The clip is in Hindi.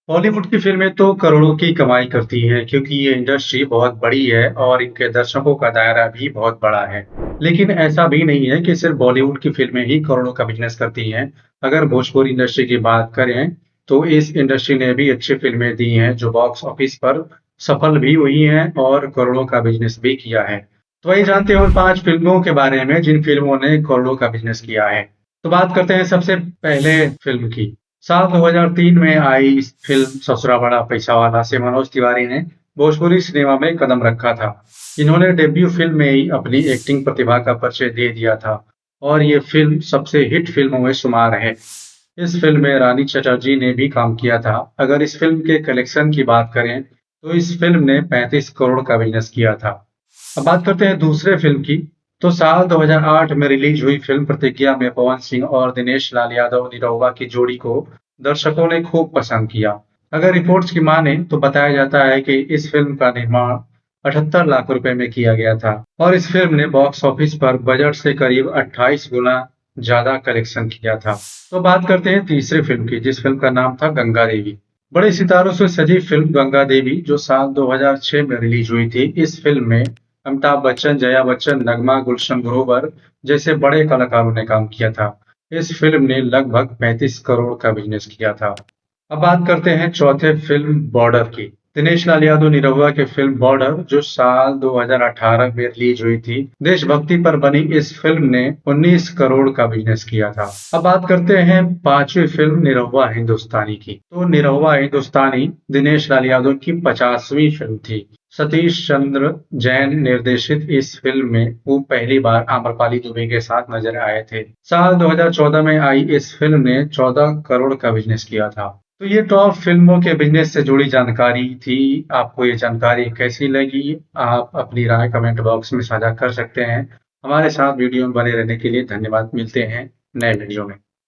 बॉलीवुड की फ़िल्में तो करोड़ों की कमाई करती हैं क्योंकि ये इंडस्ट्री बहुत बड़ी है और इनके दर्शकों का दायरा भी बहुत बड़ा है। लेकिन ऐसा भी नहीं है कि सिर्फ बॉलीवुड की फ़िल्में ही करोड़ों का बिज़नेस करती हैं। अगर भोजपुरी इंडस्ट्री की बात करें, तो इस इंडस्ट्री ने भी अच्छी फ़िल्में दी हैं जो बॉक्स ऑफिस पर सफल भी हुई हैं और करोड़ों का बिज़नेस भी किया है। तो वही जानते हैं उन 5 फ़िल्मों के बारे में जिन फ़िल्मों ने करोड़ों का बिज़नेस किया है। तो बात करते हैं सबसे पहले फ़िल्म की। साल 2003 में आई इस फिल्म ससुरा बड़ा पैसा वाला से मनोज तिवारी ने भोजपुरी सिनेमा में कदम रखा था। इन्होंने डेब्यू फिल्म में ही अपनी एक्टिंग प्रतिभा का परिचय दे दिया था और ये फिल्म सबसे हिट फिल्मों में शुमार है। इस फिल्म में रानी चटर्जी ने भी काम किया था। अगर इस फिल्म के कलेक्शन की बात करें तो इस फिल्म ने 35 करोड़ का बिजनेस किया था। अब बात करते हैं दूसरे फिल्म की। तो साल 2008 में रिलीज हुई फिल्म प्रतिज्ञा में पवन सिंह और दिनेश लाल यादव निरहुआ की जोड़ी को दर्शकों ने खूब पसंद किया। अगर रिपोर्ट्स की माने तो बताया जाता है कि इस फिल्म का निर्माण 78 लाख रुपए में किया गया था और इस फिल्म ने बॉक्स ऑफिस पर बजट से करीब 28 गुना ज्यादा कलेक्शन किया था। तो बात करते हैं तीसरे फिल्म की जिस फिल्म का नाम था गंगा देवी। बड़े सितारों से सजी फिल्म गंगा देवी जो साल 2006 में रिलीज हुई थी। इस फिल्म में अमिताभ बच्चन, जया बच्चन, नगमा, गुलशन ग्रोवर जैसे बड़े कलाकारों ने काम किया था। इस फिल्म ने लगभग 35 करोड़ का बिजनेस किया था। अब बात करते हैं चौथे फिल्म बॉर्डर की। दिनेश लाल यादव निरहुआ की फिल्म बॉर्डर जो साल 2018 में रिलीज हुई थी। देशभक्ति पर बनी इस फिल्म ने 19 करोड़ का बिजनेस किया था। अब बात करते हैं पांचवी फिल्म निरहुआ हिंदुस्तानी की। तो निरहुआ हिंदुस्तानी दिनेश लाल यादव की 50वीं फिल्म थी। सतीश चंद्र जैन निर्देशित इस फिल्म में वो पहली बार आम्रपाली दुबे के साथ नजर आए थे। साल 2014 में आई इस फिल्म ने 14 करोड़ का बिजनेस किया था। तो ये टॉप फिल्मों के बिजनेस से जुड़ी जानकारी थी। आपको ये जानकारी कैसी लगी? आप अपनी राय कमेंट बॉक्स में साझा कर सकते हैं। हमारे साथ वीडियो में बने रहने के लिए धन्यवाद। मिलते हैं नए वीडियो में।